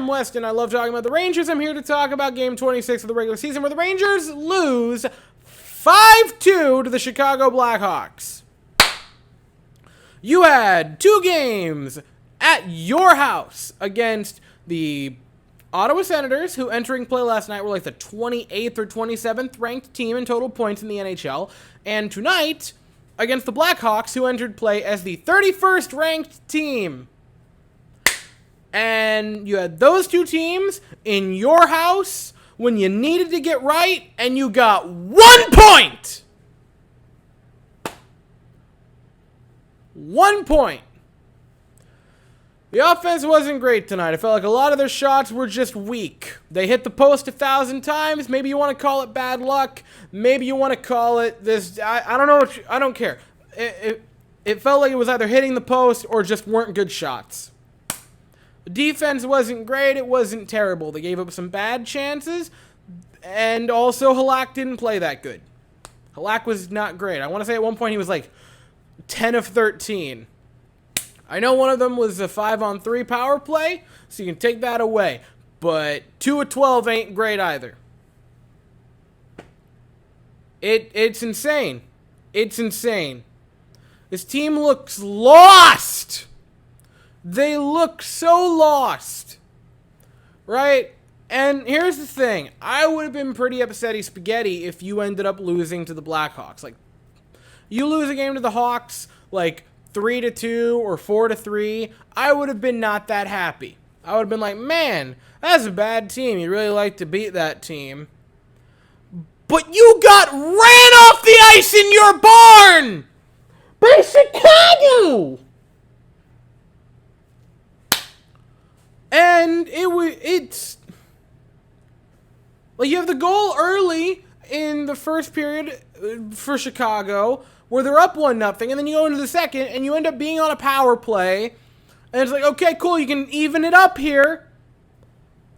West, and I love talking about the Rangers. I'm here to talk about Game 26 of the regular season, where the Rangers lose 5-2 to the Chicago Blackhawks. You had 2 games at your house against the Ottawa Senators, who entering play last night were like the 28th or 27th ranked team in total points in the NHL, and tonight against the Blackhawks, who entered play as the 31st ranked team. And you had those 2 teams in your house when you needed to get right, and you got 1 point! 1 point. The offense wasn't great tonight. I felt like a lot of their shots were just weak. They hit the post 1,000 times. Maybe you want to call it bad luck. Maybe you want to call it this. I don't know. I don't care. It felt like it was either hitting the post or just weren't good shots. The defense wasn't great. It wasn't terrible. They gave up some bad chances. And also, Halak didn't play that good. Halak was not great. I want to say at one point he was like 10 of 13. I know one of them was a 5-on-3 power play, so you can take that away. But 2 of 12 ain't great either. It's insane. It's insane. This team looks lost. They look so lost. Right? And here's the thing. I would have been pretty upsetty spaghetti if you ended up losing to the Blackhawks. Like, you lose a game to the Hawks, like 3-2 or 4-3, I would have been not that happy. I would have been like, man, that's a bad team. You'd really like to beat that team. But you got ran off the ice in your barn by Chicago! And it's like, you have the goal early in the first period for Chicago, where they're up 1-0, and then you go into the second, and you end up being on a power play, and it's like, okay, cool, you can even it up here,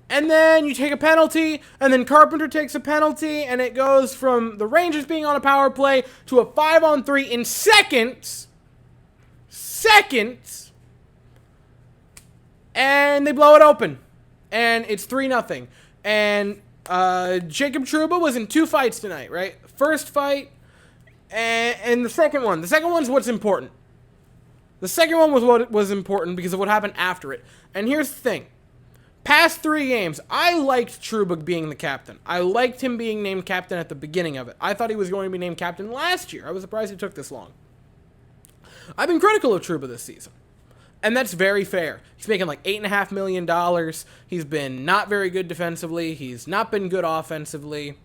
and then you take a penalty, and then Carpenter takes a penalty, and it goes from the Rangers being on a power play to a 5-on-3 in seconds, and they blow it open, and it's 3-0, and Jacob Trouba was in 2 fights tonight, right? First fight, and the second one's what's important. The second one was what was important because of what happened after it. And here's the thing. Past 3 games, I liked Trouba being the captain. I liked him being named captain at the beginning of it. I thought he was going to be named captain last year. I was surprised it took this long. I've been critical of Trouba this season. And that's very fair. He's making like $8.5 million. He's been not very good defensively. He's not been good offensively.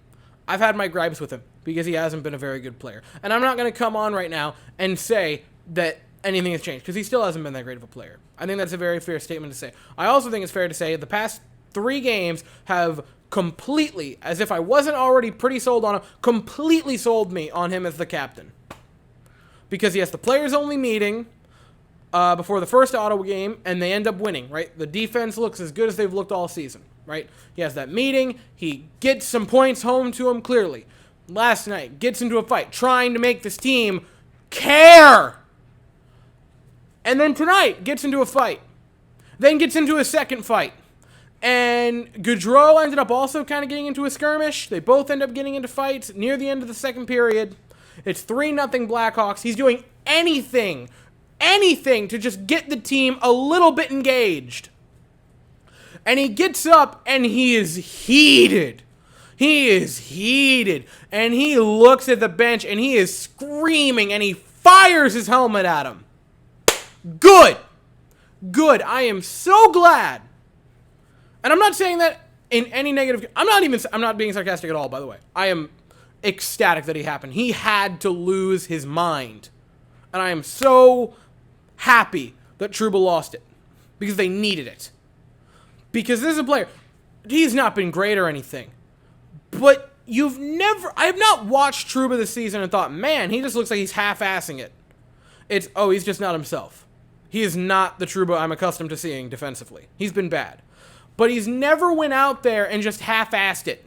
I've had my gripes with him because he hasn't been a very good player. And I'm not going to come on right now and say that anything has changed because he still hasn't been that great of a player. I think that's a very fair statement to say. I also think it's fair to say the past 3 games have completely, as if I wasn't already pretty sold on him, completely sold me on him as the captain. Because he has the players-only meeting before the first Ottawa game, and they end up winning, right? The defense looks as good as they've looked all season, right? He has that meeting. He gets some points home to him clearly. Last night, gets into a fight, trying to make this team care. And then tonight, gets into a fight. Then gets into a second fight. And Gaudreau ended up also kind of getting into a skirmish. They both end up getting into fights near the end of the second period. It's 3-0 Blackhawks. He's doing anything to just get the team a little bit engaged. And he gets up and he is heated. He is heated. And he looks at the bench and he is screaming and he fires his helmet at him. Good. Good. I am so glad. And I'm not saying that in any negative. I'm not being sarcastic at all, by the way. I am ecstatic that he happened. He had to lose his mind. And I am so happy that Trouba lost it. Because they needed it. Because this is a player. He's not been great or anything. But I have not watched Trouba this season and thought, man, he just looks like he's half-assing it. He's just not himself. He is not the Trouba I'm accustomed to seeing defensively. He's been bad. But he's never went out there and just half-assed it.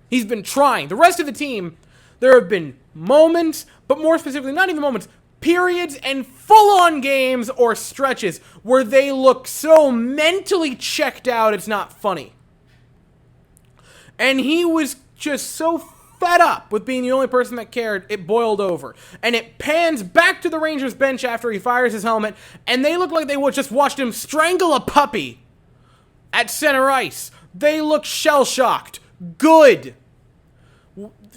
He's been trying. The rest of the team, there have been moments, but more specifically, not even moments, periods and full-on games or stretches where they look so mentally checked out it's not funny. And he was just so fed up with being the only person that cared, it boiled over. And it pans back to the Rangers bench after he fires his helmet, and they look like they just watched him strangle a puppy at center ice. They look shell-shocked. Good.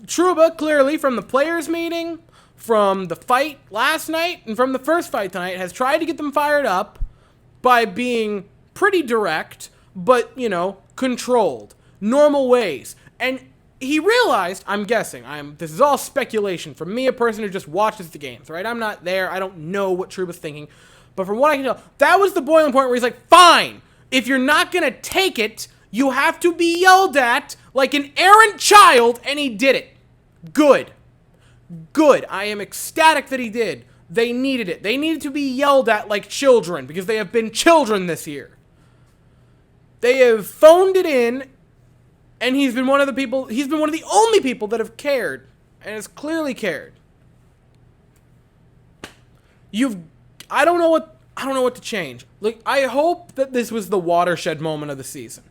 Trouba, clearly, from the players' meeting, from the fight last night, and from the first fight tonight, has tried to get them fired up by being pretty direct, but, you know, controlled. Normal ways. And he realized, I'm guessing, this is all speculation from me, a person who just watches the games, right? I'm not there. I don't know what Trouba's thinking. But from what I can tell, that was the boiling point where he's like, fine, if you're not going to take it, you have to be yelled at like an errant child, and he did it. Good. Good. I am ecstatic that he did. They needed it. They needed to be yelled at like children because they have been children this year. They have phoned it in, and he's been one of the only people that have cared, and has clearly cared. I don't know what to change. Like, I hope that this was the watershed moment of the season.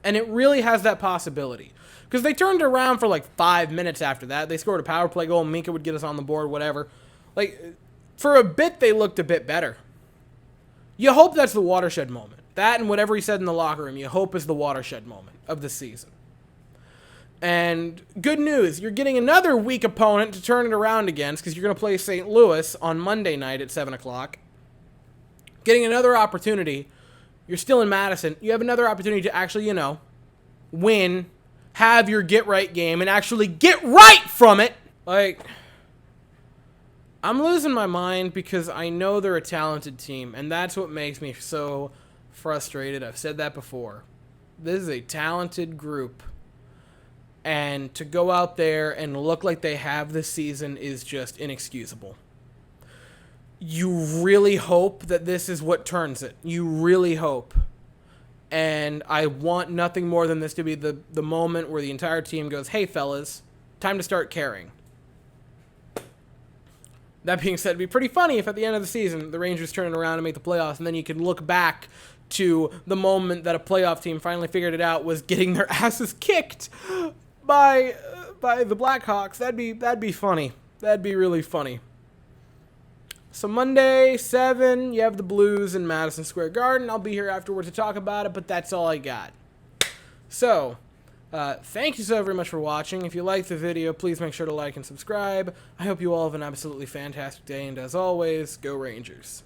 And it really has that possibility. Because they turned it around for like 5 minutes after that. They scored a power play goal. Minka would get us on the board, whatever. Like, for a bit, they looked a bit better. You hope that's the watershed moment. That and whatever he said in the locker room, you hope is the watershed moment of the season. And good news, you're getting another weak opponent to turn it around against because you're going to play St. Louis on Monday night at 7 o'clock. Getting another opportunity. You're still in Madison. You have another opportunity to actually, you know, win, have your get-right game, and actually get right from it. Like, I'm losing my mind because I know they're a talented team, and that's what makes me so frustrated. I've said that before. This is a talented group, and to go out there and look like they have this season is just inexcusable. You really hope that this is what turns it. You really hope. And I want nothing more than this to be the moment where the entire team goes, hey, fellas, time to start caring. That being said, it'd be pretty funny if at the end of the season, the Rangers turn it around and make the playoffs, and then you can look back to the moment that a playoff team finally figured it out was getting their asses kicked by the Blackhawks. That'd be funny. That'd be really funny. So Monday, 7, you have the Blues in Madison Square Garden. I'll be here afterwards to talk about it, but that's all I got. So, thank you so very much for watching. If you liked the video, please make sure to like and subscribe. I hope you all have an absolutely fantastic day, and as always, go Rangers.